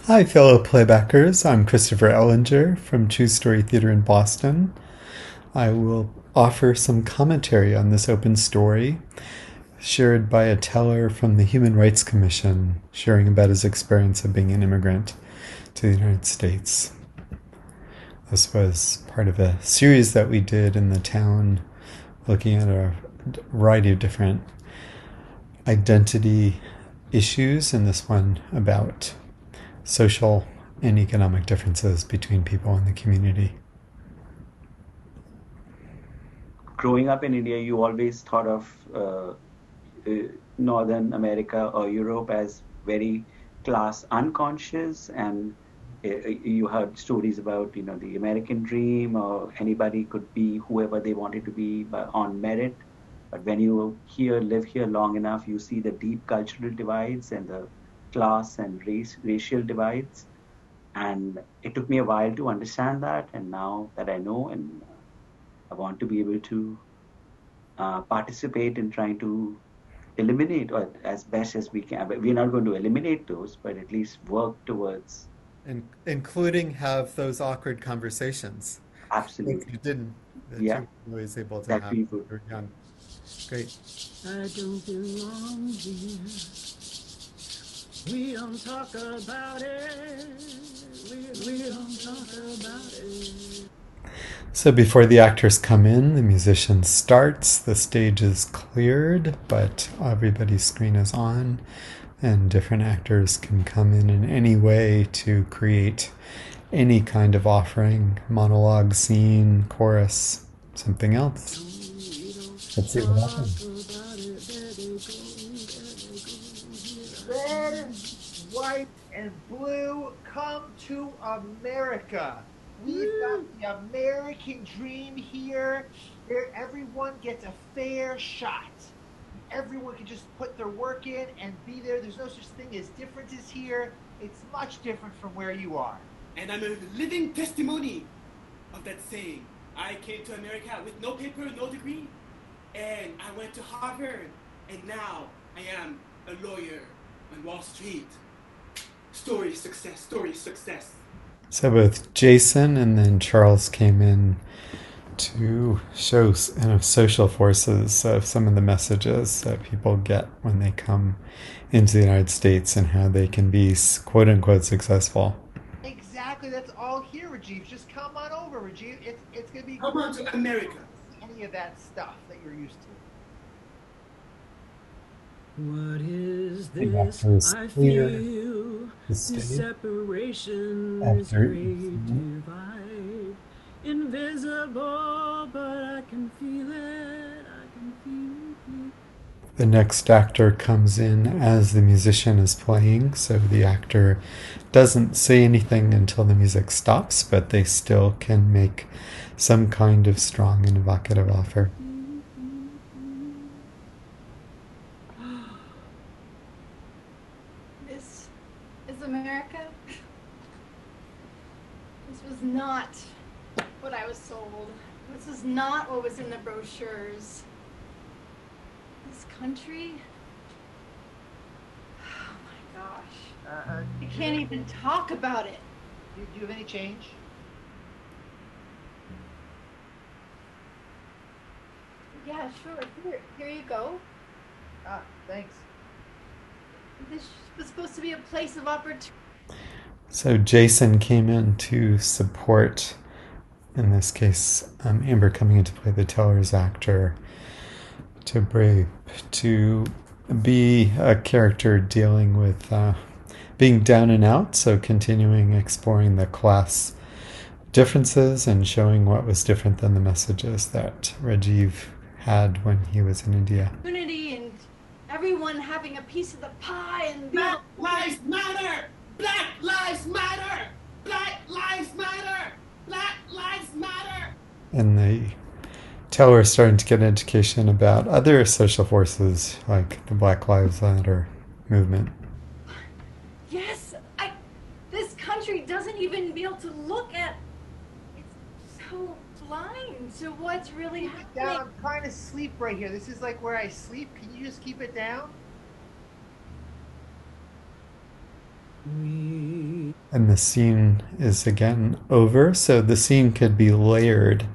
Hi, fellow playbackers. I'm Christopher Ellinger from True Story Theater in Boston. I will offer some commentary on this open story shared by a teller from the Human Rights Commission, sharing about his experience of being an immigrant to the United States. This was part of a series that we did in the town looking at a variety of different identity issues, and this one about social and economic differences between people in the community. Growing up in India, you always thought of Northern America or Europe as very class unconscious, and you heard stories about the American dream, or anybody could be whoever they wanted to be on merit. But when you live here long enough, you see the deep cultural divides and the class and racial divides. And it took me a while to understand that, and now that I know, and I want to be able to participate in trying to eliminate, or as best as we can. But we're not going to eliminate those, but at least work towards. And including have those awkward conversations that Absolutely. you didn't, that Yeah, you were always able to that have we when would. you were young. Great. I don't belong here. We don't talk about it. We don't talk about it. So before the actors come in, the musician starts, the stage is cleared, but everybody's screen is on, and different actors can come in any way to create any kind of offering, monologue, scene, chorus, something else. We don't Let's see what talk happens. about it. There they go. There they go. Here I Red, go. white, and blue come to America. We've got Woo! the American dream here. Everyone gets a fair shot. Everyone can just put their work in and be there. There's no such thing as differences here. It's much different from where you are. And I'm a living testimony of that saying. I came to America with no paper, no degree, and I went to Harvard, and now I am a lawyer on Wall Street. Story success, story success. So both Jason and then Charles came in to show social forces of some of the messages that people get when they come into the United States and how they can be quote unquote successful. Exactly. That's all here, Rajiv. Just come on over, Rajiv. It's gonna be Come great. on to America. See any of that stuff that you're used to. What is The this actors I clear feel? the This stage separation, this after each great scene. divide. Invisible, but I can feel it. I can feel it. The next actor comes in as the musician is playing, so the actor doesn't say anything until the music stops, but they still can make some kind of strong and evocative offer. This is America. This was not what I was sold. This is not what was in the brochures. This country. Oh my gosh. I can't even talk about it. Do you have any change? Yeah, sure. Here you go. Thanks. This was supposed to be a place of opportunity. So Jason came in to support, in this case, Amber coming in to play the teller's actor, to brave, to be a character dealing with being down and out, so continuing exploring the class differences and showing what was different than the messages that Rajiv had when he was in India. And everyone having a piece of the pie and Black lives matter! Black lives matter! Black lives matter! Black lives matter! And the teller is starting to get an education about other social forces like the Black Lives Matter movement. yes, I this country doesn't even be able to look at. It's so blind to what's really Keep it down. happening. I'm trying to sleep right here. This is like where I sleep. Can you just keep it down? We And the scene is again over. So the scene could be layered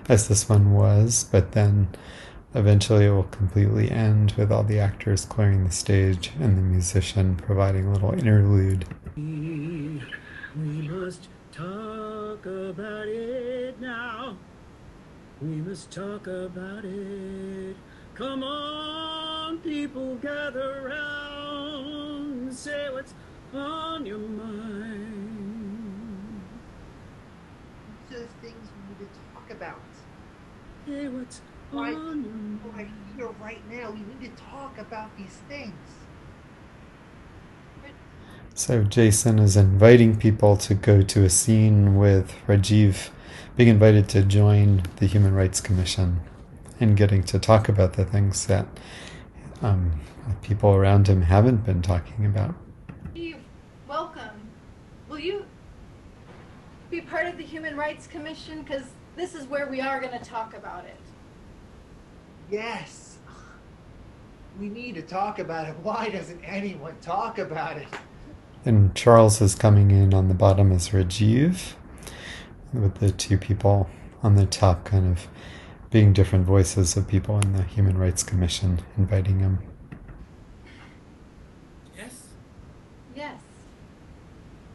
as this one was, but then eventually it will completely end with all the actors clearing the stage and the musician providing a little interlude. We must talk about it now. We must talk about it. Come on, people, gather round. Say what's on your mind. These are the things we need to talk about. Say what's Right, on your mind. right here, right now, we need to talk about these things. So Jason is inviting people to go to a scene with Rajiv being invited to join the Human Rights Commission and getting to talk about the things that people around him haven't been talking about. Steve, welcome. Will you be part of the Human Rights Commission? Because this is where we are going to talk about it. Yes. We need to talk about it. Why doesn't anyone talk about it? And Charles is coming in on the bottom as Rajiv, with the two people on the top kind of being different voices of people in the Human Rights Commission inviting him. Yes? Yes.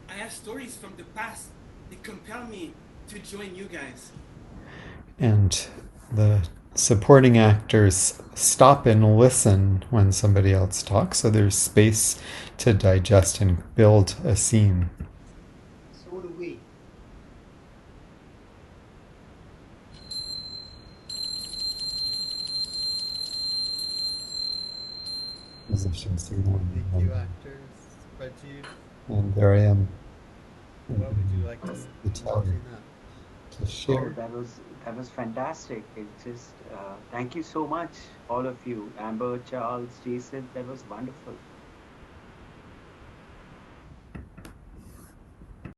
I have stories from the past that compel me to join you guys. And the supporting actors stop and listen when somebody else talks, so there's space to digest and build a scene. So do we. Musician signal. Thank you, actors. Rajiv, And there I am. what would you like to The tower closing up? to share. That was fantastic. It just thank you so much, all of you, Amber, Charles, Jason. That was wonderful.